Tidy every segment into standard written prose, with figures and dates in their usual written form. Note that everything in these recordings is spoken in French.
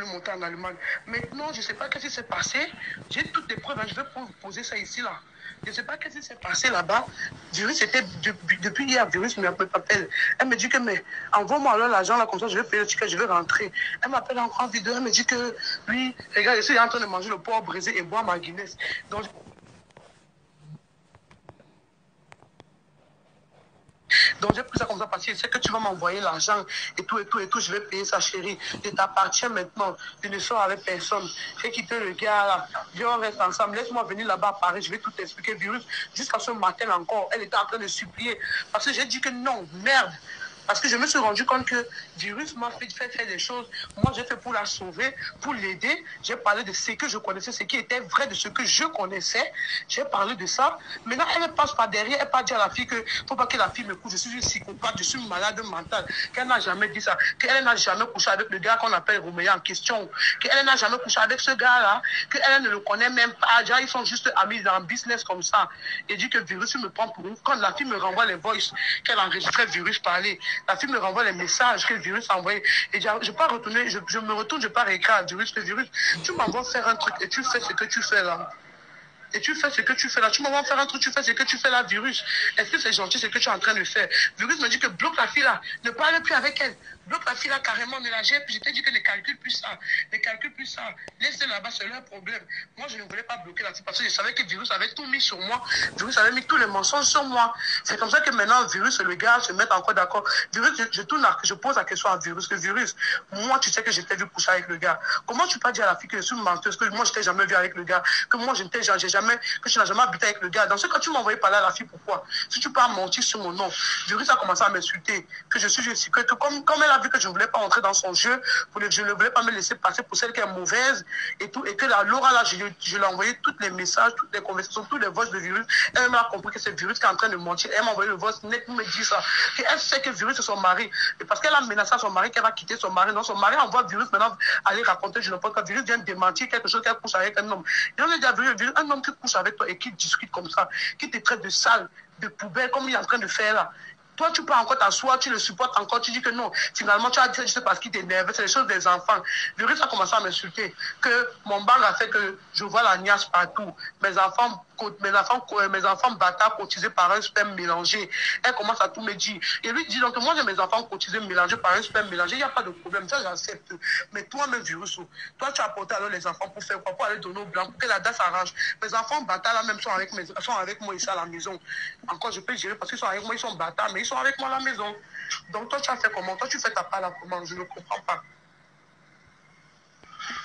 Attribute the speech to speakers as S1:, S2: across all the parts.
S1: monter en Allemagne. Maintenant, je ne sais pas ce qui s'est passé. J'ai toutes les preuves. Hein. Je vais vous poser ça ici, là. Je ne sais pas ce qui s'est passé là-bas. Virus était depuis hier, Virus m'appelle. Elle me dit que, mais envoie-moi alors l'argent là, comme ça, je vais payer le ticket, je vais rentrer. Elle m'appelle en vidéo, elle me dit que, oui, regarde, je suis en train de manger le porc brisé et boire ma Guinness. Donc j'ai pris ça comme ça parce que je sais que tu vas m'envoyer l'argent et tout, je vais payer ça, chérie. Je t'appartiens maintenant. Je ne sors avec personne. J'ai quitté le gars là. Viens, on reste ensemble. Laisse-moi venir là-bas à Paris. Je vais tout expliquer, Virus. Jusqu'à ce matin encore, elle était en train de supplier. Parce que j'ai dit que non, merde. Parce que je me suis rendu compte que Virus m'a fait faire des choses. Moi, j'ai fait pour la sauver, pour l'aider. J'ai parlé de ce que je connaissais, ce qui était vrai de ce que je connaissais. J'ai parlé de ça. Maintenant, elle passe par derrière. Elle pas dire à la fille que faut pas que la fille me couche. Je suis une psychopathe, je suis malade mentale. Qu'elle n'a jamais dit ça. Qu'elle n'a jamais couché avec le gars qu'on appelle Roméa en question. Qu'elle n'a jamais couché avec ce gars-là. Qu'elle ne le connaît même pas. Déjà, ils sont juste amis dans un business comme ça. Et dit que Virus me prend pour une. Quand la fille me renvoie les voices qu'elle enregistrait Virus parler. La fille me renvoie les messages que le Virus a envoyés. Et je peux retourner, je me retourne, je pars écrire à Virus, que Virus, tu m'envoies faire un truc et tu fais ce que tu fais là. Et tu fais ce que tu fais là. Tu m'envoies faire un truc, tu fais ce que tu fais là, Virus. Est-ce que c'est gentil ce que tu es en train de faire? Virus me dit que bloque la fille là, ne parle plus avec elle. Bloque la fille là carrément, ne la gère plus. Je t'ai dit que ne calcule plus ça. Ne calcule plus ça. Laisse-les là-bas, c'est leur problème. Moi, je ne voulais pas bloquer la fille parce que je savais que Virus avait tout mis sur moi. Virus avait mis tous les mensonges sur moi. C'est comme ça que maintenant, Virus et le gars se mettent encore d'accord. Virus, je pose la question à Virus, que Virus, moi, tu sais que j'étais vu coucher avec le gars. Comment tu peux dire à la fille que je suis menteuse, que moi, je t'ai jamais vu avec le gars, que moi, que tu n'as jamais habité avec le gars. Dans ce cas, tu m'as envoyé parler à la fille, pourquoi? Si tu peux mentir sur mon nom. Virus a commencé à m'insulter, que je suis juste, que comme elle a vu que je ne voulais pas entrer dans son jeu, je ne voulais pas me laisser passer pour celle qui est mauvaise, et tout, et que Laura, là, je lui ai envoyé tous les messages, toutes les conversations, tous les voices de Virus. Elle m'a compris que c'est Virus qui est en train de mentir. Elle m'a envoyé le voice net pour me dire ça. Et elle sait que Virus c'est son mari. Et parce qu'elle a menacé à son mari qu'elle va quitter son mari. Non, son mari envoie Virus maintenant aller raconter, je ne pense pas, Virus vient démentir quelque chose qu'elle couche avec un homme. Et on a dit à Virus, un homme qui couche avec toi et qui discute comme ça, qui te traite de sale, de poubelle, comme il est en train de faire là. Toi, tu peux encore t'asseoir, tu le supportes encore, tu dis que non. Finalement, tu as dit juste parce qu'il t'énerve, c'est les choses des enfants. Virus a commencé à m'insulter, que mon bang a fait que je vois la niasse partout. Mes enfants bâtards cotisés par un sperme mélangé. Elle commence à tout me dire. Et lui dit, donc moi j'ai mes enfants cotisés mélangés par un sperme mélangé, il n'y a pas de problème, ça j'accepte. Mais toi-même, Virus, toi tu as apporté alors les enfants pour faire quoi? Pour aller donner au blanc, pour que la date s'arrange. Mes enfants bâtards là même sont avec moi ici à la maison. Encore je peux gérer parce qu'ils sont avec moi, ils sont bâtards, mais ils sont avec moi à la maison. Donc toi tu as fait comment? Toi tu fais ta part là comment? Je ne comprends pas.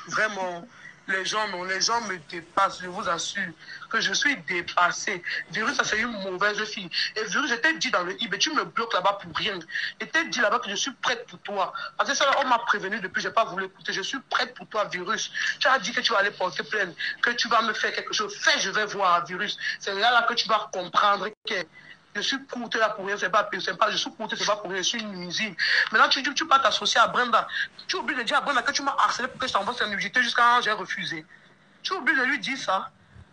S1: Vraiment. Les gens me dépassent, je vous assure que je suis dépassée. Virus, ça c'est une mauvaise fille. Et Virus, je t'ai dit dans le eBay, tu me bloques là-bas pour rien. Je t'ai dit là-bas que je suis prête pour toi. Parce que ça, on m'a prévenu depuis, je n'ai pas voulu écouter. Je suis prête pour toi, Virus. Tu as dit que tu vas aller porter plainte, que tu vas me faire quelque chose. Fais, je vais voir, Virus. C'est là que tu vas comprendre que je suis pour là pour rien, c'est pas, je suis pour c'est pas pour rien, je suis une nuisible. Maintenant, tu vas t'associer à Brenda. Tu oublies de dire à Brenda que tu m'as harcelé pour que je t'envoie sur nudité jusqu'à quand j'ai refusé. Tu oublies de lui dire ça.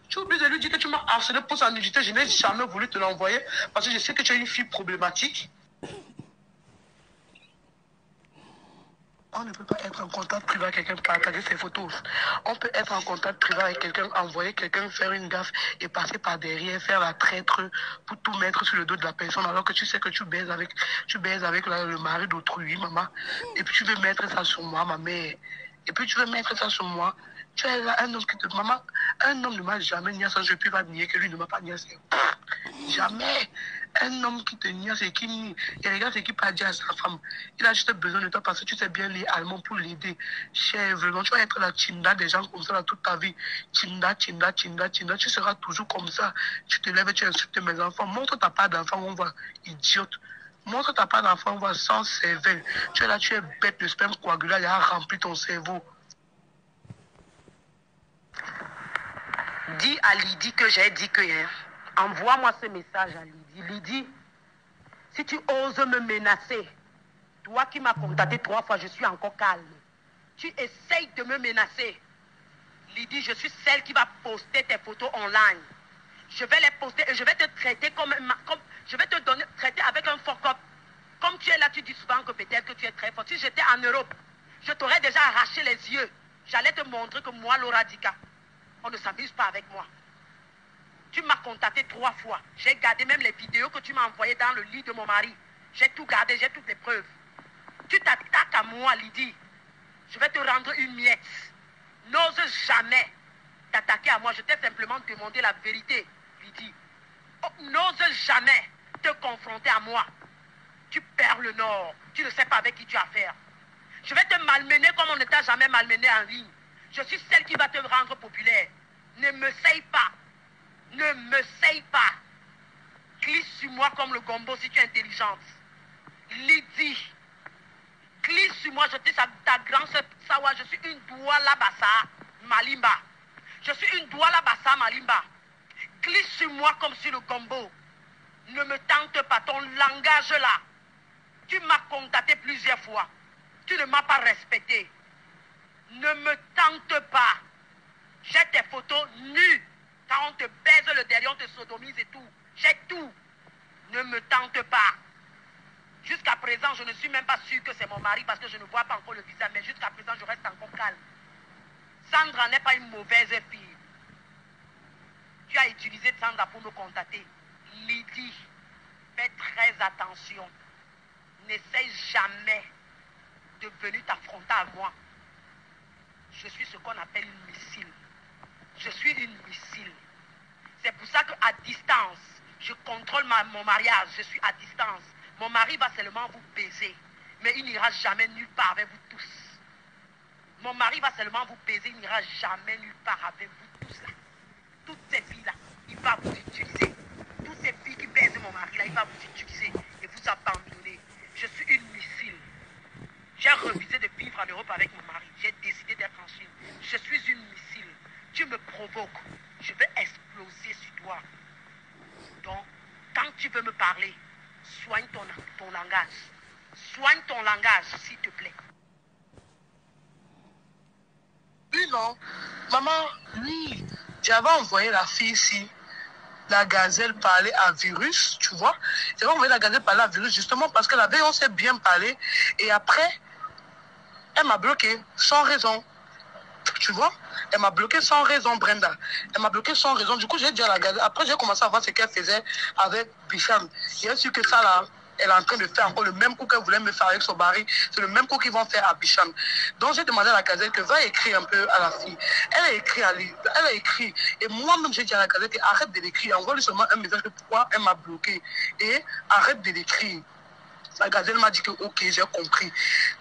S1: Tu oublies de lui dire que tu m'as harcelé pour sa nudité. Je n'ai jamais voulu te l'envoyer parce que je sais que tu es une fille problématique. On ne peut pas être en contact privé avec quelqu'un, partager ses photos. On peut être en contact privé avec quelqu'un, envoyer quelqu'un faire une gaffe et passer par derrière, faire la traître pour tout mettre sur le dos de la personne alors que tu sais que tu baises avec le mari d'autrui, maman. Et puis tu veux mettre ça sur moi, ma mère. Et puis tu veux mettre ça sur moi. Tu es là, un homme qui te... Maman, un homme ne m'a jamais nié ça, je ne peux pas nier que lui ne m'a pas nié ça. Jamais. Un homme qui te niaise et qui nie, et regarde ce qu'il peut dire à sa femme. Il a juste besoin de toi parce que tu sais bien lire allemand pour l'aider. Cher, vraiment, tu vas être la Tinda des gens comme ça dans toute ta vie. Tinda, tu seras toujours comme ça. Tu te lèves et tu insultes mes enfants. Montre ta part d'enfant, on voit idiote. Montre ta part d'enfant, on voit sans cervelle. Tu es là, tu es bête, le sperme coagulé, il a rempli ton cerveau.
S2: Dis à Lydie que j'ai dit que... Envoie-moi ce message à Lydie. Lydie, si tu oses me menacer, toi qui m'as contacté 3 fois, je suis encore calme. Tu essayes de me menacer. Lydie, je suis celle qui va poster tes photos online. Je vais les poster et je vais te traiter je vais te traiter avec un fuck up. Comme tu es là, tu dis souvent que peut-être que tu es très fort. Si j'étais en Europe, Je t'aurais déjà arraché les yeux. J'allais te montrer que moi, Laura Dika, on ne s'amuse pas avec moi. Tu m'as contacté 3 fois. J'ai gardé même les vidéos que tu m'as envoyées dans le lit de mon mari. J'ai tout gardé, j'ai toutes les preuves. Tu t'attaques à moi, Lydie. Je vais te rendre une miette. N'ose jamais t'attaquer à moi. Je t'ai simplement demandé la vérité, Lydie. Oh, n'ose jamais te confronter à moi. Tu perds le nord. Tu ne sais pas avec qui tu as affaire. Je vais te malmener comme on ne t'a jamais malmené en ligne. Je suis celle qui va te rendre populaire. Ne me saille pas. Ne me saille pas. Glisse sur moi comme le gombo si tu es intelligente. Lydie. Glisse sur moi, je dis à ta grande sœur Sawa, je suis une Douala Bassa Malimba. Je suis une Douala Bassa Malimba. Glisse sur moi comme sur le gombo. Ne me tente pas, ton langage là. Tu m'as contacté plusieurs fois. Tu ne m'as pas respecté. Ne me tente pas. J'ai tes photos nues. Quand on te baise le derrière, on te sodomise et tout. J'ai tout. Ne me tente pas. Jusqu'à présent, je ne suis même pas sûre que c'est mon mari parce que je ne vois pas encore le visage. Mais jusqu'à présent, je reste encore calme. Sandra n'est pas une mauvaise fille. Tu as utilisé Sandra pour me contacter. Lydie, fais très attention. N'essaye jamais de venir t'affronter à moi. Je suis ce qu'on appelle une missile. Je suis une missile. C'est pour ça qu'à distance, je contrôle mon mariage. Je suis à distance. Mon mari va seulement vous baiser. Mais il n'ira jamais nulle part avec vous tous. Mon mari va seulement vous baiser. Il n'ira jamais nulle part avec vous tous là. Toutes ces filles-là, il va vous utiliser. Toutes ces filles qui baisent mon mari là, il va vous utiliser et vous abandonner. Je suis une missile. J'ai refusé de vivre en Europe avec mon mari. J'ai décidé d'être en Chine. Je suis une missile. Tu me provoques. Je vais exploser sur toi. Donc, quand tu veux me parler, soigne ton langage. Soigne ton langage, s'il te plaît.
S1: Oui, non. Maman, oui. J'avais envoyé la fille ici. La gazelle parlait à Virus, tu vois. J'avais envoyé la gazelle parler à Virus justement parce que la veille, on s'est bien parlé. Et après, elle m'a bloqué sans raison. Tu vois, elle m'a bloqué sans raison, Brenda. Elle m'a bloqué sans raison. Du coup, j'ai dit à la gazelle. Après, j'ai commencé à voir ce qu'elle faisait avec Bicham. J'ai su que ça, là, elle est en train de faire encore le même coup qu'elle voulait me faire avec son mari. C'est le même coup qu'ils vont faire à Bicham. Donc, j'ai demandé à la gazelle que va écrire un peu à la fille. Elle a écrit à lui. Elle a écrit. Et moi-même, j'ai dit à la gazelle que arrête de l'écrire. Envoie-lui seulement un message de pourquoi elle m'a bloqué. Et arrête de l'écrire. La gazelle m'a dit que, ok, j'ai compris.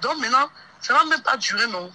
S1: Donc, maintenant, ça n'a même pas duré, non.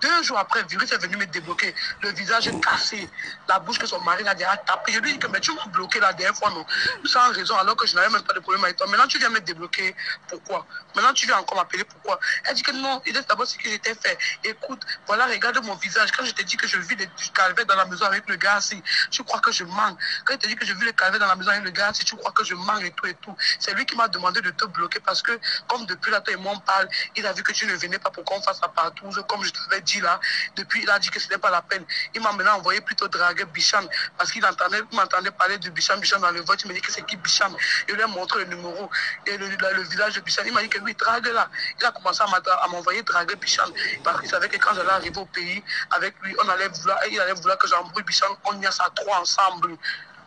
S1: 2 jours après, Virus est venu me débloquer. Le visage est cassé. La bouche que son mari a déjà tapé. Je lui ai dit que mais tu m'as bloqué la dernière fois, non? Sans raison, alors que je n'avais même pas de problème avec toi. Maintenant, tu viens me débloquer. Pourquoi? Maintenant, tu viens encore m'appeler. Pourquoi? Elle dit que non, il est d'abord ce que j'étais fait. Écoute, voilà, regarde mon visage. Quand je t'ai dit que je vis des calvaires dans la maison avec le gars, si tu crois que je manque. Quand je t'ai dit que je vis les calvaires dans la maison avec le gars, si tu crois que je manque et tout et tout. C'est lui qui m'a demandé de te bloquer parce que, comme depuis là, toi et moi, on parle, il a vu que tu ne venais pas pour qu'on fasse la partouze, comme je t'avais dit là. Depuis, il a dit que ce n'est pas la peine. Il m'a maintenant envoyé plutôt draguer Bicham parce qu'il m'entendait parler de Bicham dans le vote. Il m'a dit que c'est qui Bicham. Je lui ai montré le numéro et le village de Bicham. Il m'a dit que lui, drague là. Il a commencé à m'envoyer draguer Bicham parce qu'il savait que quand j'allais arriver au pays avec lui, il allait vouloir que j'embrouille Bicham. On y a ça 3 ensemble.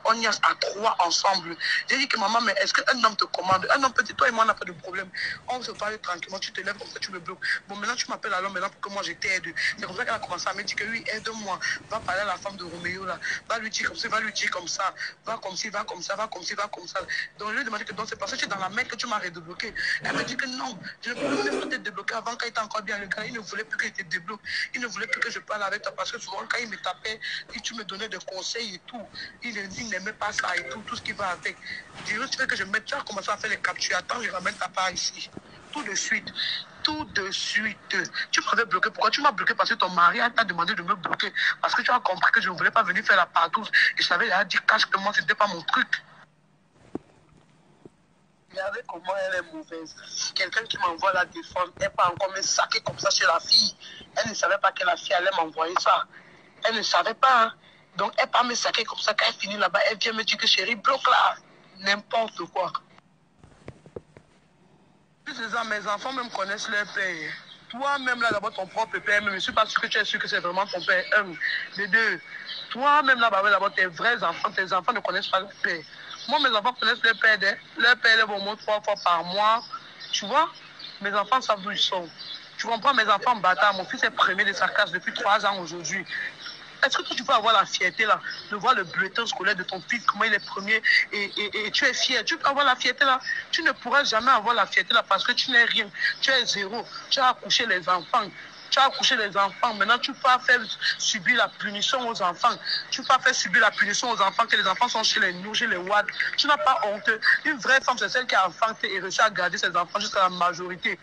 S1: On y a à 3 ensemble. J'ai dit que maman, mais est-ce qu'un homme te commande? Un homme petit, toi et moi, on n'a pas de problème. On se parle tranquillement, tu te lèves comme ça, tu me bloques. Bon, maintenant, tu m'appelles alors maintenant pour que moi je t'aide. C'est comme ça qu'elle a commencé à me dire que oui, aide-moi. Va parler à la femme de Roméo là. Va lui dire comme ça, va lui dire comme ça. Va comme ci, va comme ça, va comme ci, va comme ça. Donc, je lui ai demandé que donc, c'est parce que tu es dans la main que tu m'as redébloqué. Elle me dit que non, je ne pouvais même pas te débloquer avant quand il était encore bien le gars. Il ne voulait plus que je te débloque. Il ne voulait plus que je parle avec toi parce que souvent, quand il me tapait, et tu me donnais des conseils et tout, il n'aimait pas ça et tout ce qui va avec. Virus, tu veux que je mette, tu as commencé à faire les captures. Attends, je ramène ta part ici. Tout de suite. Tout de suite. Tu m'avais bloqué. Pourquoi tu m'as bloqué? Parce que ton mari t'a demandé de me bloquer. Parce que tu as compris que je ne voulais pas venir faire la partouze. Et je savais, il a dit cache que moi, c'était pas mon truc. Regardez comment elle est mauvaise. Quelqu'un qui m'envoie la défense, elle pas encore me saquer comme ça chez la fille. Elle ne savait pas que la fille allait m'envoyer ça. Elle ne savait pas. Hein. Donc, elle pas me saquer comme ça. Quand elle finit là-bas, elle vient me dire que chérie, bloque là. N'importe quoi. Plus les ans, mes enfants même connaissent leur père. Toi-même, là, d'abord, ton propre père, mais je ne suis pas sûr que tu es sûr que c'est vraiment ton père. Un. De deux, toi-même, là, d'abord, tes vrais enfants ne connaissent pas leur père. Moi, mes enfants connaissent leur père. Leur père est au moins 3 fois par mois. Tu vois, mes enfants savent d'où ils sont. Tu comprends, mes enfants bâtards. Mon fils est premier de sa classe depuis 3 ans aujourd'hui. Est-ce que tu peux avoir la fierté là, de voir le bulletin scolaire de ton fils, comment il est premier et tu es fier? Tu peux avoir la fierté là. Tu ne pourras jamais avoir la fierté là parce que tu n'es rien. Tu es zéro. Tu as accouché les enfants. Tu as accouché les enfants. Maintenant, tu vas faire subir la punition aux enfants. Tu vas faire subir la punition aux enfants, que les enfants sont chez les nous, chez les Watt. Tu n'as pas honte. Une vraie femme, c'est celle qui a enfanté et réussi à garder ses enfants jusqu'à la majorité.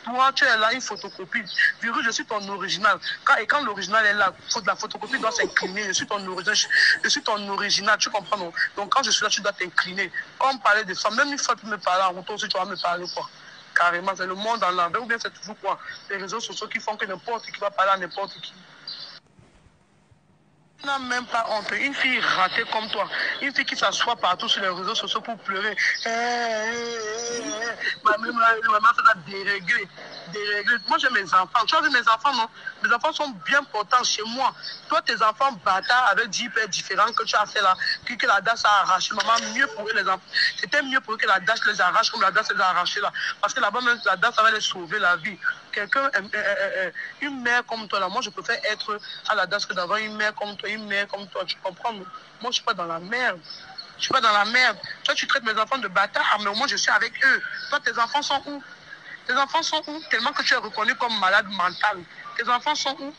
S1: Toi, tu es là, une photocopie. Virus, je suis ton original. Quand l'original est là, la photocopie doit s'incliner. Je suis ton original, tu comprends, non? Donc, quand je suis là, tu dois t'incliner. Quand on parlait de femmes, même une fois, tu me parles en retour aussi, tu vas me parler quoi? Carrément, c'est le monde en l'envers, ou bien c'est toujours quoi? Les réseaux sociaux qui font que n'importe qui va parler à n'importe qui. Tu n'as même pas honte. Une fille ratée comme toi, une fille qui s'assoit partout sur les réseaux sociaux pour pleurer. Maman, ça va dérégler. Moi, j'ai mes enfants. Tu as vu mes enfants, non? Mes enfants sont bien portants chez moi. Toi, tes enfants bâtards avec 10 pères différents que tu as fait là, que la DAS a arraché. Maman, mieux pour eux, les enfants. C'était mieux pour eux que la DAS les arrache comme la DAS les a arrachés là. Parce que là-bas, même la DAS, ça va les sauver la vie. Quelqu'un, une mère comme toi là, moi, je préfère être à la DAS que d'avoir une mère comme toi, tu comprends? Moi, je ne suis pas dans la merde. Je suis pas dans la merde. Toi, tu traites mes enfants de bâtards, mais au moins, je suis avec eux. Toi, tes enfants sont où? Tes enfants sont où? Tellement que tu es reconnu comme malade mental. Tes enfants sont où?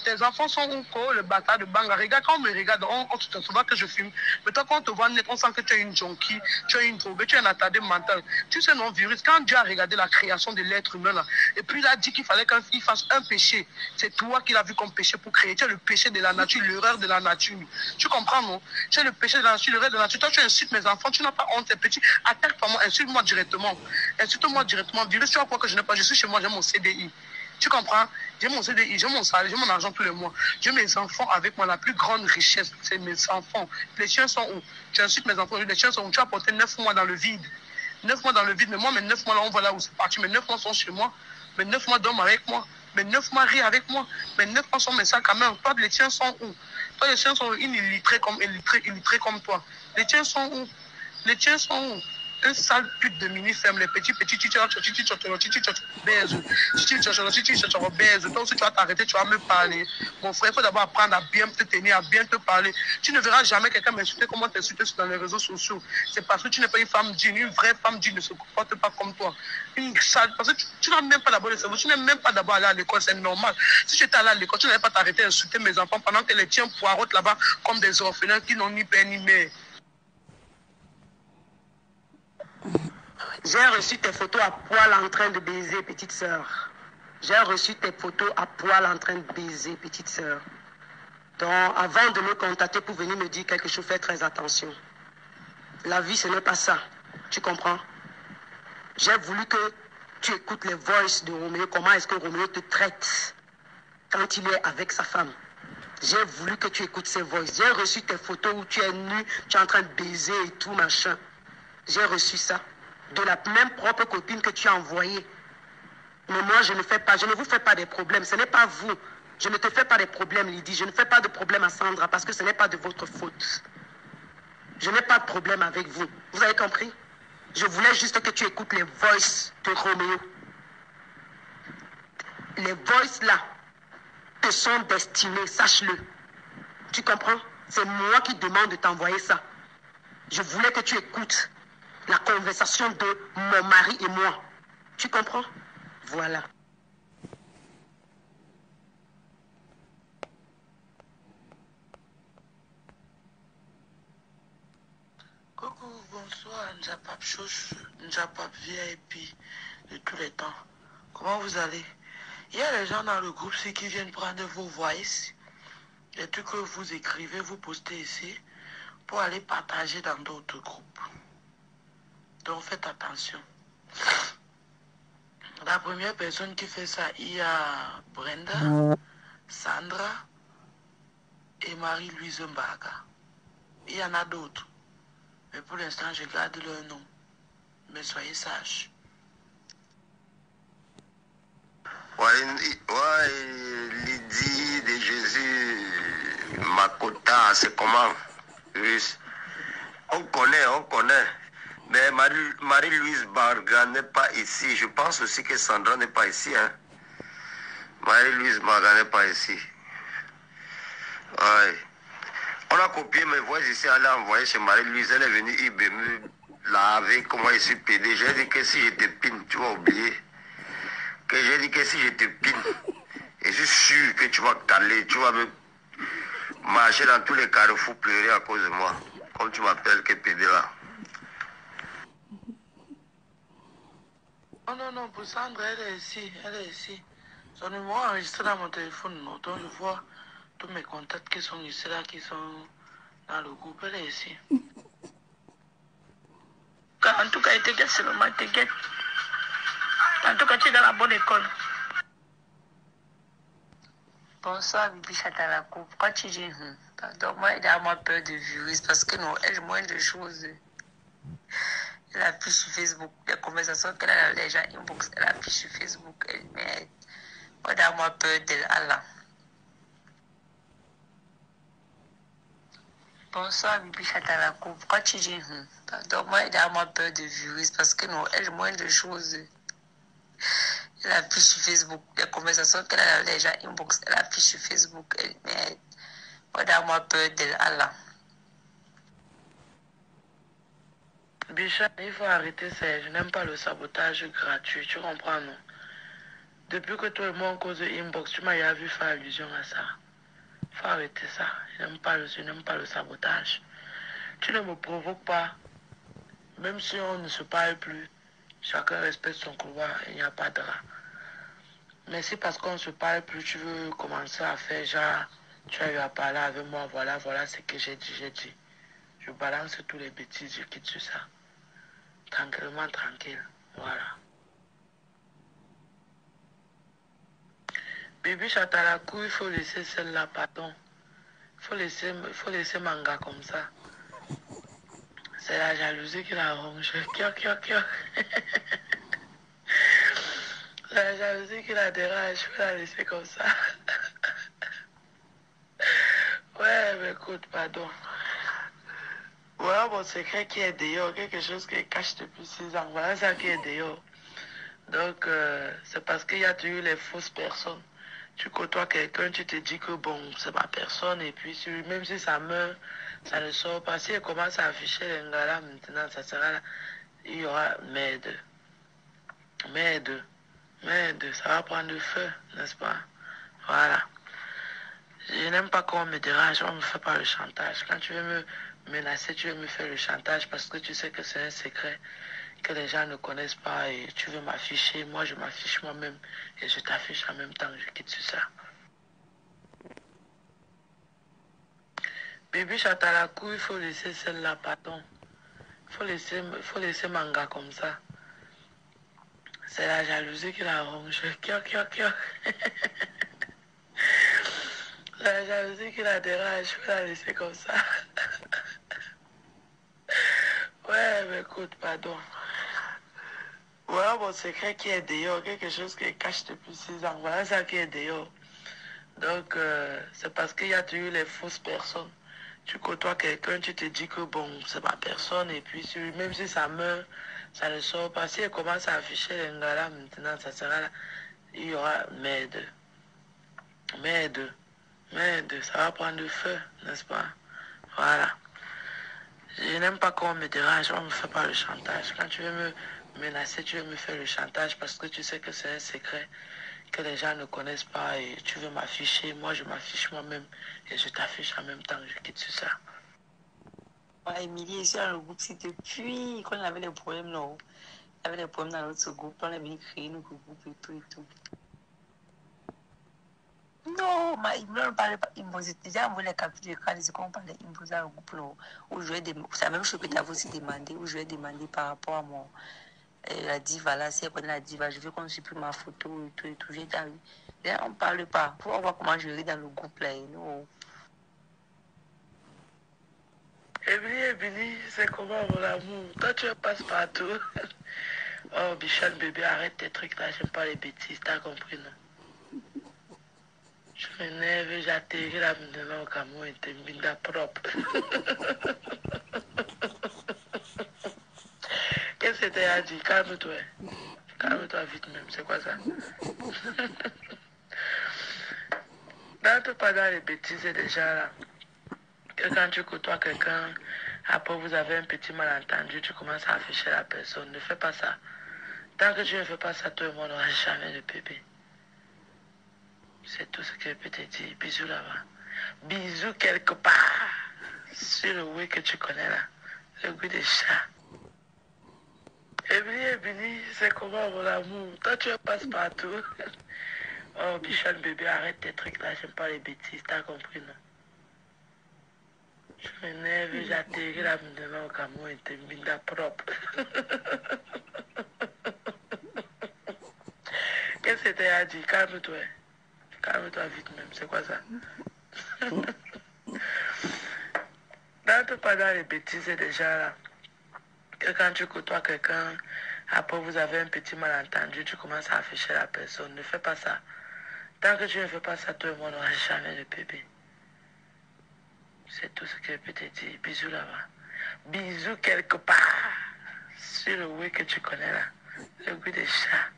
S1: Tes enfants sont où? Le bâtard de Banga. Regarde, quand on me regarde, on te voit que je fume. Mais toi, quand on te voit net, on sent que tu es une junkie, tu es une drogue, tu es un attardé mental. Tu sais, non, virus, quand Dieu a regardé la création de l'être humain, là, et puis il a dit qu'il fallait qu'il fasse un péché, c'est toi qui l'as vu comme péché pour créer. Tu es le péché de la nature, l'erreur de la nature. Tu comprends, non? Tu es le péché de la nature, l'erreur de la nature. Toi, tu insultes mes enfants, tu n'as pas honte, tes petits. Attaque-toi, moi, insulte-moi directement. Insulte-moi directement. Virus, tu vas croire que je n'ai pas. Je suis chez moi, j'ai mon CDI. Tu comprends? J'ai mon CDI, j'ai mon salaire, j'ai mon argent tous les mois. J'ai mes enfants avec moi. La plus grande richesse, c'est mes enfants. Les chiens sont où? Tu insultes mes enfants, les chiens sont où? Tu as porté 9 mois dans le vide. 9 mois dans le vide, mais moi, mes 9 mois là, on voit là où c'est parti. Mes 9 mois sont chez moi. Mes 9 mois dorment avec moi. Mes 9 mois rient avec moi. Mes 9 mois sont mes sacs à main. Toi, les tiens sont où? Toi, les tiens sont illettrés illettrés comme toi. Les tiens sont où? Les tiens sont où? Un sale pute de mini-ferme, les petits, toi aussi tu vas t'arrêter, tu vas me parler. Mon frère, il faut d'abord apprendre à bien te tenir, à bien te parler. Tu ne verras jamais quelqu'un m'insulter comme on t'insulte dans les réseaux sociaux. C'est parce que tu n'es pas une femme digne, une vraie femme digne ne se comporte pas comme toi. Une sale, parce que tu n'as même pas d'abord le cerveau, tu n'es même pas d'abord allé à l'école, c'est normal. Si tu étais allé à l'école, tu n'allais pas t'arrêter à insulter mes enfants pendant que les tiens poirotent là-bas comme des orphelins qui n'ont ni père ni mère. J'ai reçu tes photos à poil en train de baiser, petite sœur. J'ai reçu tes photos à poil en train de baiser, petite sœur. Donc, avant de me contacter pour venir me dire quelque chose, fais très attention. La vie, ce n'est pas ça. Tu comprends? J'ai voulu que tu écoutes les voices de Roméo. Comment est-ce que Roméo te traite quand il est avec sa femme? J'ai voulu que tu écoutes ses voices. J'ai reçu tes photos où tu es nu, tu es en train de baiser et tout, machin. J'ai reçu ça. De la même propre copine que tu as envoyée. Mais moi, je ne vous fais pas des problèmes. Ce n'est pas vous. Je ne te fais pas des problèmes, Lydie. Je ne fais pas de problème à Sandra parce que ce n'est pas de votre faute. Je n'ai pas de problème avec vous. Vous avez compris? Je voulais juste que tu écoutes les voices de Roméo. Les voices là te sont destinées, sache-le. Tu comprends? C'est moi qui demande de t'envoyer ça. Je voulais que tu écoutes la conversation de mon mari et moi. Tu comprends? Voilà.
S3: Coucou, bonsoir, Njapap Chouch, Njapap VIP de tous les temps. Comment vous allez? Il y a les gens dans le groupe qui viennent prendre vos voices, les trucs que vous écrivez, vous postez ici, pour aller partager dans d'autres groupes. Donc faites attention. La première personne qui fait ça, il y a Brenda, Sandra et Marie-Louise Mbaga. Il y en a d'autres. Mais pour l'instant, je garde leur nom. Mais soyez sages.
S4: Ouais, Lydie de Jésus, Makota, c'est comment? Russe. On connaît. Mais Marie-Louise Barga n'est pas ici. Je pense aussi que Sandra n'est pas ici. Hein. Marie-Louise Barga n'est pas ici. Ouais. On a copié mes voix ici, elle a envoyé chez Marie-Louise. Elle est venue me laver comment je suis pédé. J'ai dit que si je te pine, tu vas oublier. Que j'ai dit que si je te pine, je suis sûr que tu vas caler, tu vas me marcher dans tous les carrefours, pleurer à cause de moi. Comme tu m'appelles, que pédé là.
S3: Oh non, pour Sandra, elle est ici. Son numéro est enregistré dans mon téléphone, non? Donc je vois tous mes contacts qui sont ici là, qui sont dans le groupe, elle est ici. En tout cas, elle te guette seulement, elle te guette. En tout cas, tu es dans la bonne école.
S5: Bonsoir, Bibi Chatalakou. Pourquoi tu dis pardon, moi, elle a moins peur de virus parce que non, elle a moins de choses. Elle affiche sur Facebook les conversations qu'elle a les gens inbox. Elle affiche sur Facebook. Mais moi, elle a moins peur d'elle. Allah. Bonsoir, Bibi Chatalakou. Pourquoi tu dis pardon, moi, elle a moins peur de virus parce que non, elle a moins de choses. Elle affiche sur Facebook les conversations qu'elle a les gens inbox. Elle affiche sur Facebook. Mais moi, elle a moins peur d'elle. Allah.
S3: Bichard, il faut arrêter ça. Je n'aime pas le sabotage gratuit. Tu comprends, non? Depuis que toi et moi, en cause de inbox, tu m'as vu faire allusion à ça. Il faut arrêter ça. Je n'aime pas le sabotage. Tu ne me provoques pas. Même si on ne se parle plus, chacun respecte son couloir. Il n'y a pas de rat. Mais si parce qu'on ne se parle plus, tu veux commencer à faire genre, tu as eu à parler avec moi, voilà ce que j'ai dit. Je balance tous les bêtises, je quitte sur ça. Tranquillement, tranquille. Voilà. Bibi Chatalakou, il faut laisser celle-là, pardon. Il faut laisser Manga comme ça. C'est la jalousie qui la ronge. Kio. C'est la jalousie qui la dérange. Il faut la laisser comme ça. Ouais, mais écoute, pardon. Voilà mon secret qui est dehors. Quelque chose qui est caché depuis 6 ans. Voilà ça qui est dehors. Donc, c'est parce qu'il y a toujours les fausses personnes. Tu côtoies quelqu'un, tu te dis que bon, c'est ma personne, et puis même si ça meurt, ça ne sort pas. Si elle commence à afficher les ngala, maintenant, ça sera là. Il y aura merde, ça va prendre du feu, n'est-ce pas? Voilà. Je n'aime pas qu'on me dérange, on ne me fait pas le chantage. Quand tu veux me menacer, tu veux me faire le chantage parce que tu sais que c'est un secret que les gens ne connaissent pas et tu veux m'afficher. Moi, je m'affiche moi-même et je t'affiche en même temps que je quitte sur ça. Bibi Chatalakou, il faut laisser celle-là, pardon. Il faut laisser Manga comme ça. C'est la jalousie qui la ronge. Kio. C'est la jalousie qui la dérange. Il faut la laisser comme ça. Ouais, mais écoute, pardon. Voilà mon secret qui est dehors, quelque chose qui est caché depuis 6 ans. Voilà ça qui est dehors. Donc, c'est parce qu'il y a toujours les fausses personnes. Tu côtoies quelqu'un, tu te dis que bon, c'est ma personne, et puis même si ça meurt, ça ne sort pas. Si elle commence à afficher les ngala, maintenant, ça sera là. Il y aura merde, ça va prendre du feu, n'est-ce pas? Voilà. Je n'aime pas qu'on me dérange, on ne me fait pas le chantage. Quand tu veux me menacer, tu veux me faire le chantage parce que tu sais que c'est un secret que les gens ne connaissent pas et tu veux m'afficher. Moi, je m'affiche moi-même et je t'affiche en même temps que je quitte sur ça.
S5: Ouais, Émilie, je suis dans le groupe, c'est depuis qu'on avait des problèmes, non? Il y avait des problèmes dans notre groupe, on est venu créer notre groupe et tout. Non, il ne parlait pas imposer. Déjà, on voulait capturer l'écran, c'est qu'on parlait imposer dans le groupe, non? Où je vais demander, c'est la même chose que tu avais aussi demandé, où je vais demander par rapport à mon. La diva là, si elle connaît la diva, je veux qu'on supprime ma photo et tout. J'ai dit, là, on ne parle pas. Faut voir comment je ris dans le groupe là. Non.
S3: Emily, c'est comment mon amour? Toi, tu passes partout. Oh, Bichon, bébé, arrête tes trucs là, j'aime pas les bêtises, t'as compris, non? Je m'énerve, j'ai atterri là maintenant au Cameroun et t'es binda propre. Qu'est-ce que t'as dit? Calme-toi. Calme-toi vite même, c'est quoi ça? N'entre pas dans les bêtises déjà là. Que quand tu côtoies quelqu'un, après vous avez un petit malentendu, tu commences à afficher la personne. Ne fais pas ça. Tant que tu ne fais pas ça, tout le monde n'aura jamais de bébé. C'est tout ce que je peux te dire. Bisous là-bas. Bisous quelque part. Sur le oui que tu connais là. Le goût des chats. Ebony, c'est comment mon amour? Toi, tu passes partout. Oh, Bichon bébé, arrête tes trucs là. J'aime pas les bêtises. T'as compris, non? Je m'énerve, j'ai atterri là maintenant au Cameroun et t'es binda propre. Qu'est-ce que t'as dit? Calme-toi. Calme-toi vite même, c'est quoi ça? N'entre pas dans les bêtises déjà là. Que quand tu côtoies quelqu'un, après vous avez un petit malentendu, tu commences à afficher la personne. Ne fais pas ça. Tant que tu ne fais pas ça, tout le monde n'aura jamais de bébé. C'est tout ce que je peux te dire. Bisous là-bas. Bisous quelque part. Sur le oui que tu connais là. Le goût des chats.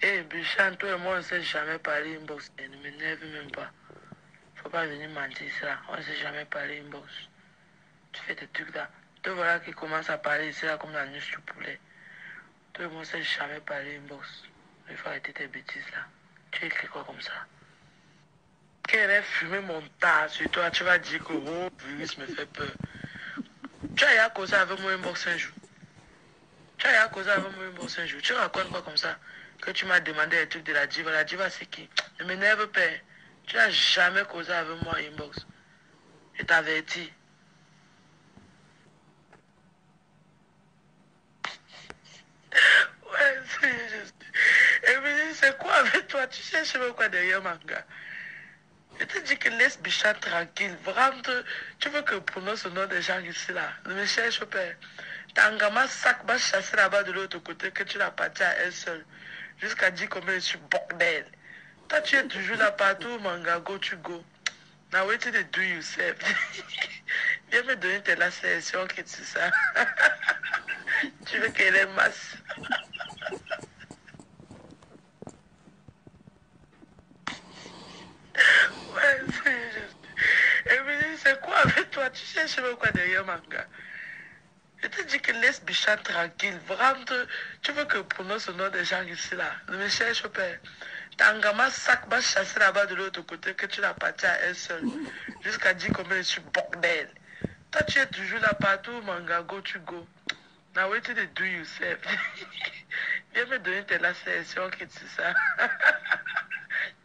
S3: Eh, Bichan, toi et moi, on ne s'est jamais parlé inbox. Ne m'énerve même pas. Faut pas venir mentir ça. On ne s'est jamais parlé inbox. Tu fais tes trucs là. Te voilà qui commence à parler ici là comme la nuit du poulet. Toi et moi, on ne s'est jamais parlé inbox. Il faut arrêter tes bêtises là. Tu écris quoi comme ça? Qu'elle ait fumé mon tas sur toi, tu vas dire que oh, virus me fait peur. Tu as causé avec moi inbox un jour. Tu as causé avec moi inbox un jour. Tu racontes quoi comme ça? Que tu m'as demandé les trucs de la diva. La diva, c'est qui? Ne m'énerve pas. Tu n'as jamais causé avec moi inbox. Je t'avertis. Ouais, c'est juste. Emily, c'est quoi avec toi? Tu cherches même quoi derrière manga? Je te dis que laisse Bichat tranquille. Vraiment, tu veux que je prononce le nom des gens ici là. Ne me cherche pas. Tangama sac va chasser là-bas de l'autre côté que tu l'as parti à elle seule. Jusqu'à dire combien je suis bordel. Toi, tu es toujours là partout, manga, go, tu go. Now wait till they do yourself. Viens me donner tes lacérations que tu sais ça. Tu veux qu'elle ait masse. Ouais, c'est juste. Emily, c'est quoi avec toi? Tu cherches même quoi derrière manga? Je te dis que laisse Bichat tranquille. Vraiment, tu veux que je prononce le nom des gens ici là. Ne me cherche pas. Tangama sac va chasser là-bas de l'autre côté que tu l'as parti à elle seule. Jusqu'à dire combien je suis bordel. Toi, tu es toujours là partout, manga, go, tu go. Now wait till they do yourself. Viens me donner tes lacérations que tu sais ça.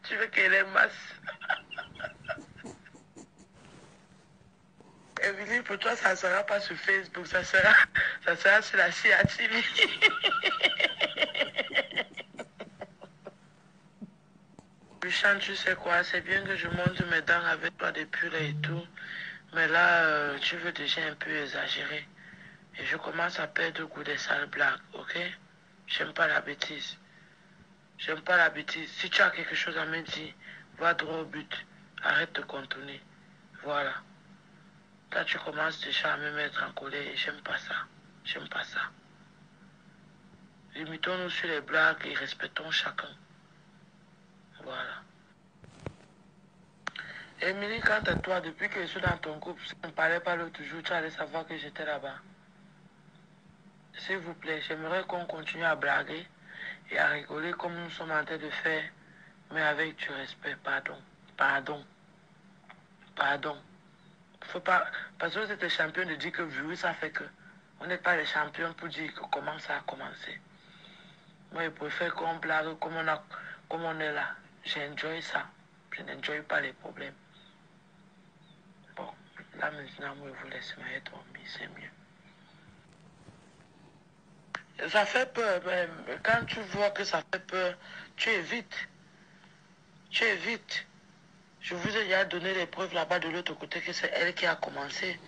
S3: Tu veux qu'elle ait masse. Emily, pour toi, ça ne sera pas sur Facebook, ça sera sur la CIA TV. Bichan, tu sais quoi, c'est bien que je monte mes dents avec toi depuis là et tout. Mais là, tu veux déjà un peu exagérer. Et je commence à perdre le goût des sales blagues, ok? J'aime pas la bêtise. J'aime pas la bêtise. Si tu as quelque chose à me dire, va droit au but. Arrête de contourner. Voilà. Là, tu commences déjà à me mettre en colère et j'aime pas ça. J'aime pas ça. Limitons-nous sur les blagues et respectons chacun. Voilà. Émilie, quant à toi, depuis que je suis dans ton groupe, si on ne parlait pas l'autre jour, tu allais savoir que j'étais là-bas. S'il vous plaît, j'aimerais qu'on continue à blaguer et à rigoler comme nous sommes en train de faire, mais avec du respect. Pardon. Faut pas, parce que c'était champion de dire que virus, ça fait que on n'est pas les champions pour dire que comment ça a commencé. Moi, je préfère qu'on blague comme on est là. J'enjoy ça. Je n'enjoy pas les problèmes. Bon, là maintenant, moi, je vous laisse m'aller dormir, c'est mieux. Ça fait peur, mais quand tu vois que ça fait peur, tu évites. Je vous ai déjà donné les preuves là-bas de l'autre côté que c'est elle qui a commencé.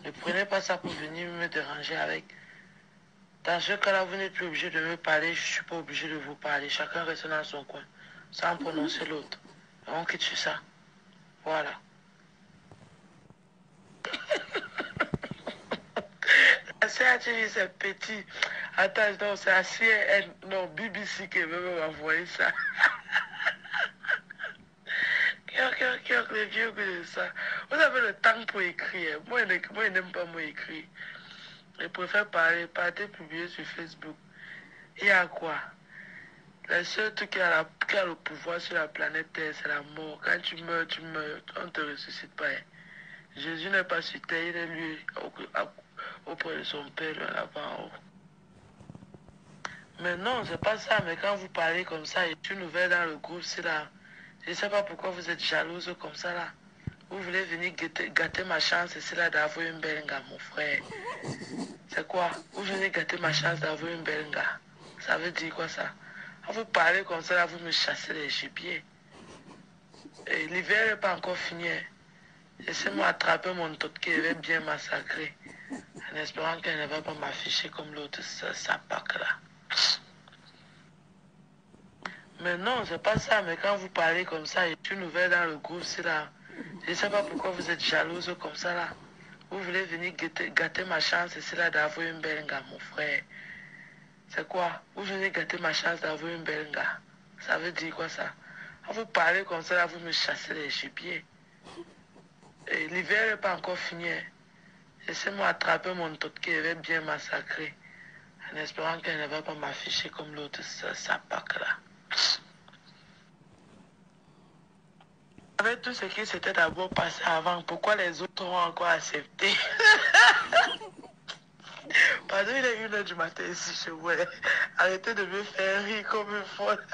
S3: Ne prenez pas ça pour venir me déranger avec. Dans ce cas-là, vous n'êtes plus obligé de me parler, je ne suis pas obligé de vous parler. Chacun reste dans son coin, sans prononcer l'autre. On quitte sur ça. Voilà. La CATV, c'est petit. Attends, non, c'est la CNN, non, BBC qui veut m'envoyer ça. Le vieux de ça. Vous avez le temps pour écrire. Moi, je n'aime pas moi écrire. Je préfère parler, publier sur Facebook. Il y a quoi? Le seul truc qui a le pouvoir sur la planète Terre, c'est la mort. Quand tu meurs, on ne te ressuscite pas. Jésus n'est pas sur terre, il est lui auprès de son Père là-bas en haut. Mais non, c'est pas ça. Mais quand vous parlez comme ça, et une nouvelle dans le groupe, c'est là. Je ne sais pas pourquoi vous êtes jalouse comme ça là. Vous voulez venir gâter ma chance, et c'est là d'avoir une belle gars, mon frère. C'est quoi? Vous venez gâter ma chance d'avoir une belle gars. Ça veut dire quoi ça? Quand vous parlez comme ça là, vous me chassez les gibiers. Et l'hiver n'est pas encore fini. Laissez-moi attraper mon tot qui est bien massacré. En espérant qu'elle ne va pas m'afficher comme l'autre sapac là. Mais non, c'est pas ça. Mais quand vous parlez comme ça, et une nouvelle dans le groupe, c'est là. Je ne sais pas pourquoi vous êtes jalouse comme ça là. Vous voulez venir gâter ma chance, et c'est là d'avoir une belle gars, mon frère. C'est quoi? Vous venez gâter ma chance d'avoir une belle gars. Ça veut dire quoi ça? Quand vous parlez comme ça là, vous me chassez les gibiers. Et l'hiver n'est pas encore fini. Laissez-moi attraper mon tot qui est bien massacré. En espérant qu'elle ne va pas m'afficher comme l'autre sapac là. Avec tout ce qui s'était d'abord passé avant, pourquoi les autres ont encore accepté? Pardon, il est 1h du matin ici chez vous. Arrêtez de me faire rire comme une folle.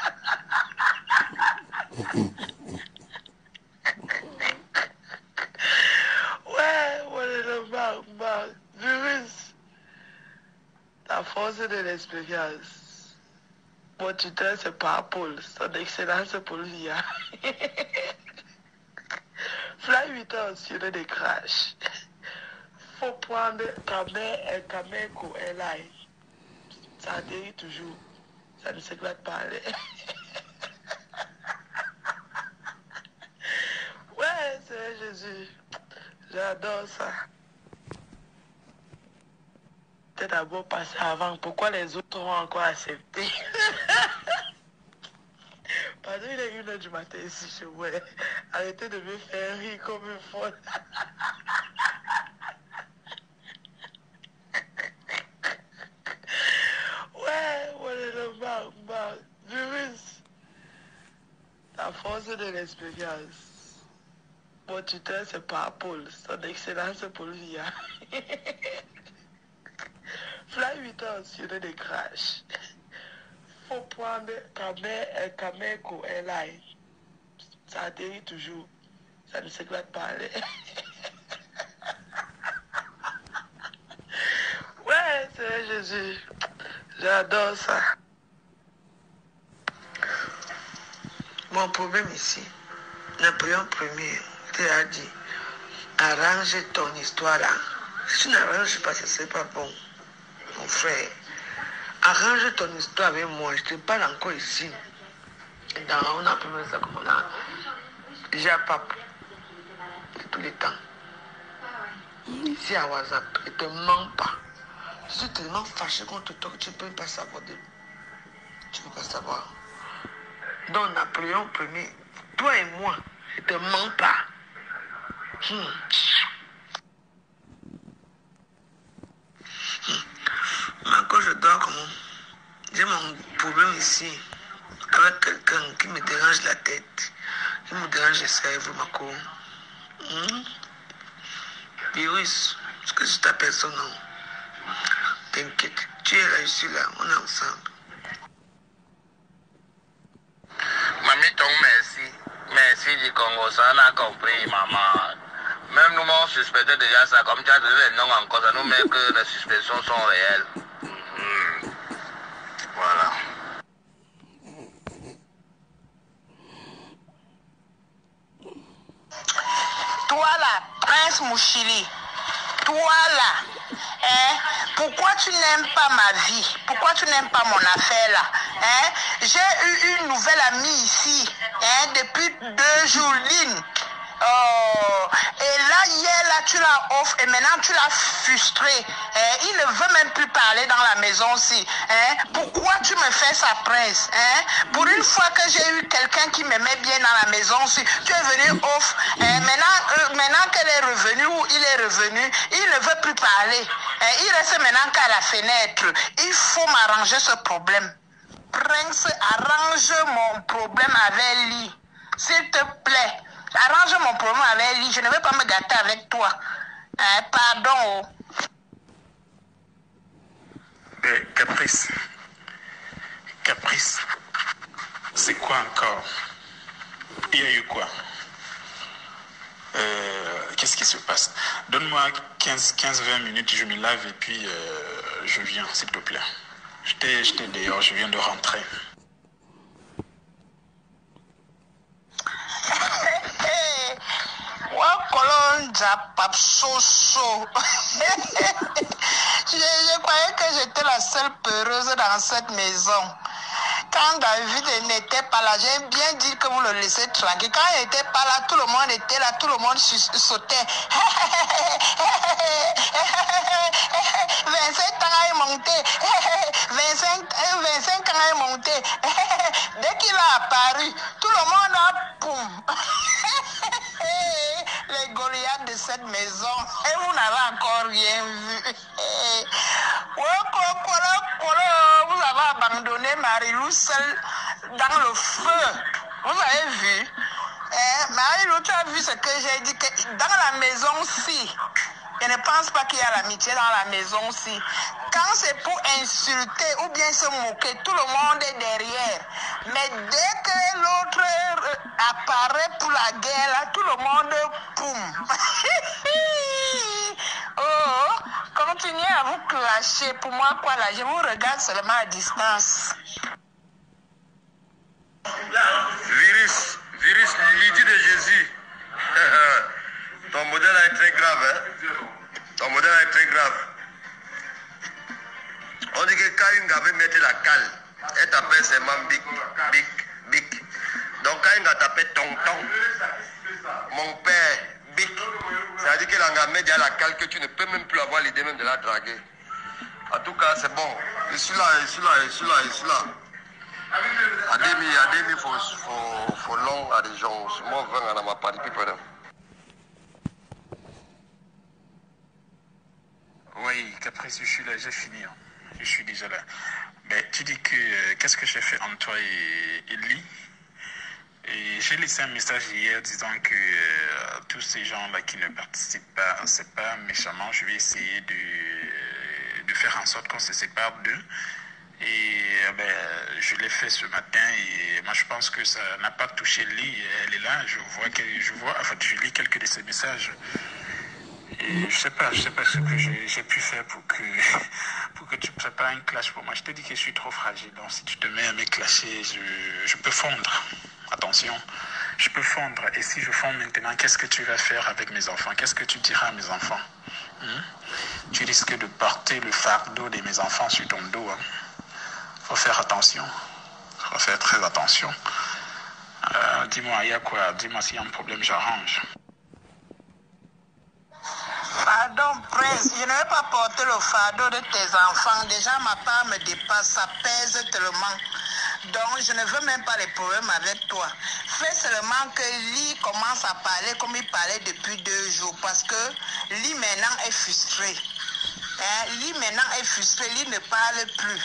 S3: Ouais, le virus. La force de l'expérience. Mon tuteur, c'est pas Paul. Son excellence, c'est Paul Via. Fly 8 ans sur des crashs. Faut prendre Cameco Airline. Ça atterrit toujours. Ça ne s'éclate pas. Ouais, c'est Jésus. J'adore ça. T'es d'abord passé avant. Pourquoi les autres ont encore accepté? Pardon, il est 1h du matin ici chez vous. Arrêtez de me faire rire comme une folle. Ouais, le virus. La force de l'expérience. Mon tuteur, c'est pas Paul. Son excellence, c'est Paul Via. Fly 8 ans sur des crashs. Faut prendre Cameco Airline. Ça atterrit toujours. Ça ne s'éclate pas. Ouais, c'est Jésus. J'adore ça. Mon problème ici, Napoléon Ier te a dit, arrange ton histoire là. Si tu n'arranges pas, ce ne serait pas bon. Mon frère, arrange ton histoire avec moi. Je te parle encore ici. On a appelé ça comme on a. J'ai un pape. C'est tous les temps. Ici à WhatsApp, ne te mens pas. Je suis tellement fâché contre toi que tu ne peux pas savoir. Tu ne peux pas savoir. Donc Napoléon Ier, toi et moi, ne te mens pas. Mais quand je dors comment? J'ai mon problème ici avec quelqu'un qui me dérange la tête, qui me dérange le cerveau, ma co. Virus, est-ce que c'est ta personne? Non. T'inquiète, tu es là, je suis là, on est ensemble.
S4: Mamie Tong, merci. Merci du Congo, ça on a compris, maman. Même nous, on suspectait déjà ça, comme tu as donné les noms encore, ça nous met que les suspicions sont réelles. Voilà.
S3: Toi là, Prince Mouchili, toi là,
S6: Hein? Pourquoi tu n'aimes pas ma vie? Pourquoi tu n'aimes pas mon affaire là? Hein? J'ai eu une nouvelle amie ici, hein, depuis 2 jours, Lynn. Oh, et là, hier, là, tu l'as off et maintenant tu l'as frustré. Hein? Il ne veut même plus parler dans la maison aussi. Hein? Pourquoi tu me fais ça, prince? Hein? Pour une fois que j'ai eu quelqu'un qui m'aimait bien dans la maison aussi, tu es venu off. Hein? Maintenant qu'elle est revenue ou il est revenu, il ne veut plus parler. Hein? Il reste maintenant qu'à la fenêtre. Il faut m'arranger ce problème. Prince, arrange mon problème avec lui. S'il te plaît. Arrange mon problème avec lui. Je ne vais pas me gâter avec toi. Hein, pardon.
S7: Caprice. Caprice. C'est quoi encore? Il y a eu quoi? Qu'est-ce qui se passe? Donne-moi 15-20 minutes, je me lave et puis je viens, s'il te plaît. J'étais dehors, je viens de rentrer.
S6: Je croyais que j'étais la seule peureuse dans cette maison. Quand David n'était pas là, j'ai bien dit que vous le laissez tranquille. Quand il n'était pas là, tout le monde était là, tout le monde sautait. 27 ans est monté. 25 ans est monté. Dès qu'il a apparu, tout le monde a poum. Les Goliaths de cette maison. Et vous n'avez encore rien vu. Vous avez abandonné Marie-Lou seule dans le feu. Vous avez vu? Marie-Lou, tu as vu ce que j'ai dit? Que dans la maison-ci, je ne pense pas qu'il y a l'amitié dans la maison-ci. Quand c'est pour insulter ou bien se moquer, tout le monde est derrière. Mais dès que l'autre apparaît pour la guerre, là, tout le monde poum. Oh, continuez à vous clasher. Pour moi, quoi là, je vous regarde seulement à distance.
S4: Virus, Lydie de Jésus. Ton modèle est très grave, hein? Ton modèle est très grave. On dit que quand une gars mettre la cale, elle t'appelle seulement Bic. Donc quand une gars t'appelle tonton, mon père, Bic, ça veut dire que la met déjà la cale que tu ne peux même plus avoir l'idée même de la draguer. En tout cas, c'est bon. Je suis là. Ademi faut long à des gens. Moi, je vais à ma partie.
S7: Oui, Caprice, je suis là, j'ai fini. Hein. Je suis déjà là. Mais tu dis que qu'est-ce que j'ai fait entre toi et lui? Et j'ai laissé un message hier disant que tous ces gens-là qui ne participent pas, c'est pas méchamment. Je vais essayer de faire en sorte qu'on se sépare d'eux. Et je l'ai fait ce matin et moi je pense que ça n'a pas touché Lee. Elle est là, je lis quelques de ses messages. Et je sais pas ce que j'ai pu faire pour que tu prépares un clash pour moi. Je te dis que je suis trop fragile. Donc si tu te mets à me clasher, je peux fondre. Attention, je peux fondre. Et si je fonds maintenant, qu'est-ce que tu vas faire avec mes enfants? Qu'est-ce que tu diras à mes enfants? Tu risques de porter le fardeau de mes enfants sur ton dos. Faut faire attention. Faut faire très attention. Dis-moi, il y a quoi? Dis-moi s'il y a un problème, j'arrange.
S6: Pardon, Prince, je ne vais pas porter le fardeau de tes enfants. Déjà, ma part me dépasse, ça pèse tellement. Donc, je ne veux même pas les problèmes avec toi. Fais seulement que Lee commence à parler comme il parlait depuis 2 jours. Parce que Lee maintenant est frustré. Lee maintenant est frustré, Lee ne parle plus.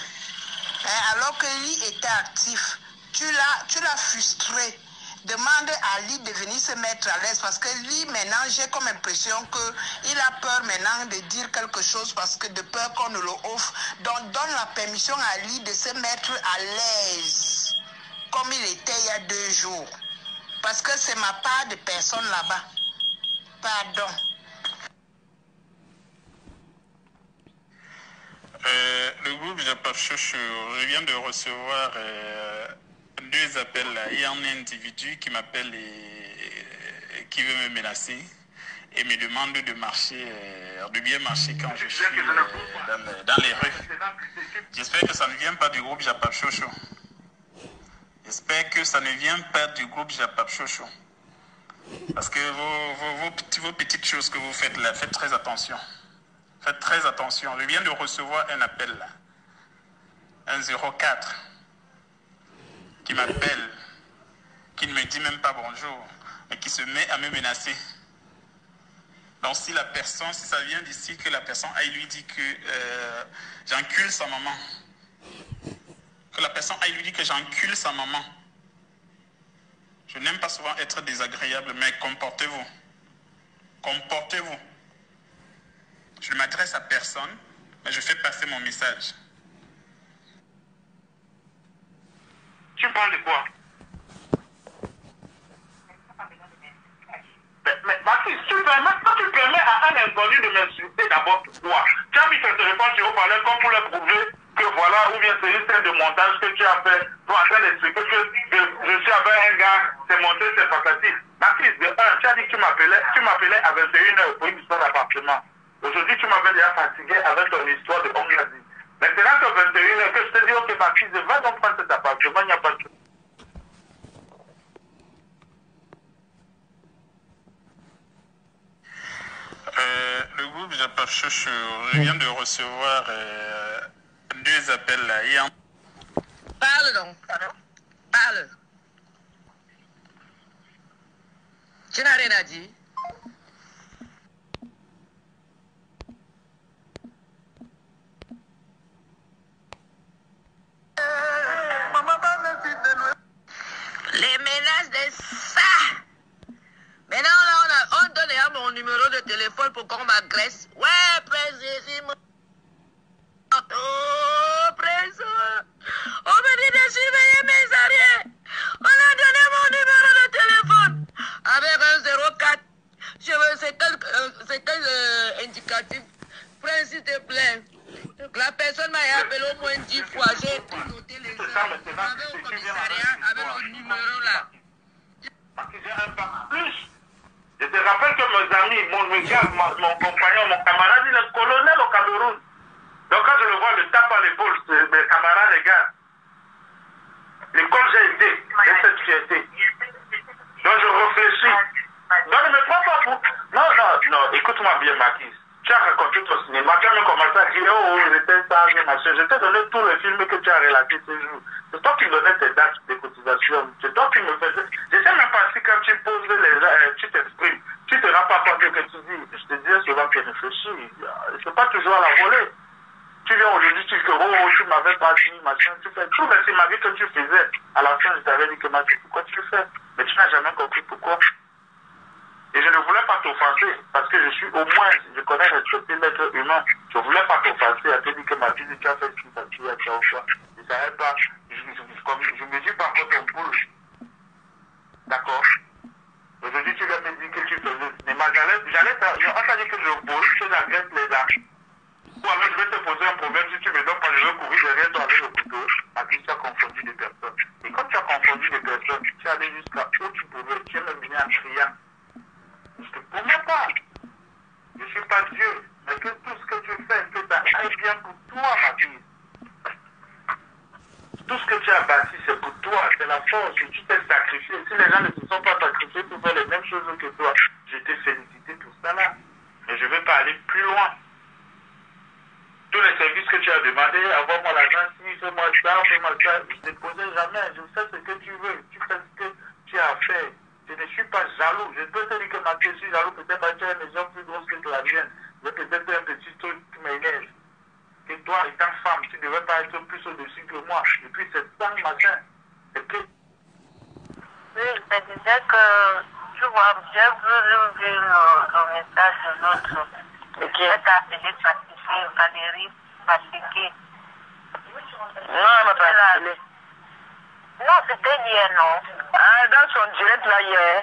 S6: Alors que Lee était actif, tu l'as frustré. Demande à Lee de venir se mettre à l'aise parce que Lee maintenant j'ai comme impression qu'il a peur maintenant de dire quelque chose parce que de peur qu'on ne le offre. Donc donne la permission à Lee de se mettre à l'aise comme il était il y a 2 jours. Parce que c'est ma part de personne là-bas. Pardon.
S7: Le groupe Japap Chouchou, je viens de recevoir 2 appels là. Il y a un individu qui m'appelle et qui veut me menacer et me demande de marcher de bien marcher quand je suis dans les rues. J'espère que ça ne vient pas du groupe Japap Chocho. J'espère que ça ne vient pas du groupe Japap Chocho. Parce que vos petites choses que vous faites là, faites très attention. Faites très attention. Je viens de recevoir un appel là. Un 04 qui m'appelle, qui ne me dit même pas bonjour, mais qui se met à me menacer. Donc si la personne, si ça vient d'ici, que la personne aille lui dire que j'encule sa maman. Que la personne aille lui dire que j'encule sa maman. Je n'aime pas souvent être désagréable, mais comportez-vous. Comportez-vous. Je ne m'adresse à personne, mais je fais passer mon message.
S8: Tu parles de quoi? Mais Baptiste, tu permets à un inconnu de m'insulter d'abord pourquoi? Tu as mis ton téléphone sur haut-parleur comme pour leur prouver que voilà, ou bien c'est une scène de montage que tu as fait pour en train d'expliquer que je suis avec un gars, c'est monté, c'est fantastique. Baptiste, de un, tu as dit que tu m'appelais à 21h pour une histoire d'appartement. Aujourd'hui, tu m'avais déjà fatigué avec ton histoire de Ongazi. Maintenant, que 21h, que je te dis, ok, Baptiste, va donc prendre cet appartement, il n'y a pas de...
S7: Le groupe Japap Chocho, je viens de recevoir 2 appels là.
S2: Parle donc. Parle. Tu n'as rien à dire. Les menaces de ça. Maintenant, là, on donne déjà mon numéro de téléphone pour qu'on m'agresse. Ouais, président. Oh, président. On me dit de surveiller mes arrières. On a donné mon numéro de téléphone. Avec un 04. Je veux, c'est quel indicatif. Frère, s'il te plaît. La personne m'a appelé au moins 10 fois. J'ai noté les heures. Avec au commissariat, avec le numéro là.
S8: Parce que j'ai un pas plus. Je te rappelle que mes amis, mon compagnon, mon camarade, il est colonel au Cameroun. Donc quand je le vois, le tape à l'épaule, c'est mes camarades, les gars. L'école, j'ai été, j'ai cette fierté. Donc je réfléchis. Non, ne me prends pas pour... Non, écoute-moi bien, Mathis. Tu as raconté ton cinéma, tu as même commencé à dire, oh, j'étais ça, machin. Je t'ai donné tous les films que tu as relatés ce jour. C'est toi qui donnais tes dates de cotisation. C'est toi qui me faisais... Je sais même pas si quand tu poses tu t'exprimes, tu te rends pas compte que tu dis. Je te disais souvent que réfléchis. C'est pas toujours à la volée. Tu viens aujourd'hui, tu dis que, oh, tu m'avais pas dit, machin, tu fais tout le cinéma que tu faisais. À la fin, je t'avais dit que, Mathieu, pourquoi tu le fais? Mais tu n'as jamais compris pourquoi. Et je ne voulais pas t'offenser, parce que je suis au moins, je connais respecter l'être humain. Je ne voulais pas t'offenser, à te dire que ma fille, tu as fait ce que tu as fait ou quoi. Je ne savais pas, je me dis pas contre ton boule. D'accord? Aujourd'hui, tu viens me dire que tu faisais le cinéma. On t'a dit que je boule, je j'agresse les armes. Ou alors je vais te poser un problème, si tu me donnes pas, je vais courir derrière toi avec le couteau, parce que tu as confondu des personnes. Et quand tu as confondu des personnes, tu es allé jusqu'à où tu pouvais, tu es même venu en criant. Je ne te promets pas. Je ne suis pas Dieu. Mais que tout ce que tu fais, que ça aille bien pour toi, ma fille. Tout ce que tu as bâti, c'est pour toi. C'est la force. Tu t'es sacrifié. Si les gens ne se sont pas sacrifiés pour faire les mêmes choses que toi, je t'ai félicité pour ça là. Mais je ne vais pas aller plus loin. Tous les services que tu as demandé, avoir-moi l'argent, si fais-moi ça, je ne te posais jamais. Je fais ce que tu veux. Tu fais ce que tu as fait. Je ne suis pas jaloux. Je peux te dire que Mathieu, je suis jaloux. Peut-être que tu as une maison plus grosse que la mienne. Mais peut-être un petit truc qui m'énerve. Que toi, étant femme, tu ne devais pas être plus au-dessus que moi. Et puis c'est ça, machin. Et puis...
S9: Oui, je disais que, tu vois, j'ai vu le message de l'autre. Qui est appelé Valérie fatiguée.
S2: Non, elle m'a pas appelé.
S9: Non, c'était hier, non?
S2: Ah, dans son direct là hier.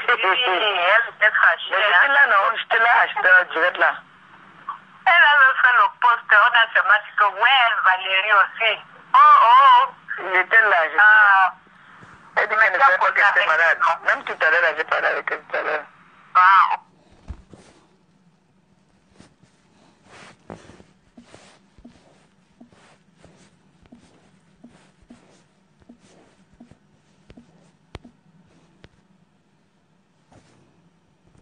S9: Oui, elle était fâchée.
S2: J'étais là, non? J'étais là, j'étais en direct là.
S9: Elle avait fait le poste, on a seulement dit que ouais, Valérie aussi. Oh.
S2: J'étais là,
S9: Ah.
S2: Elle dit qu'elle ne savait pas qu'elle était malade. Même tout à l'heure, j'ai parlé avec elle tout à l'heure.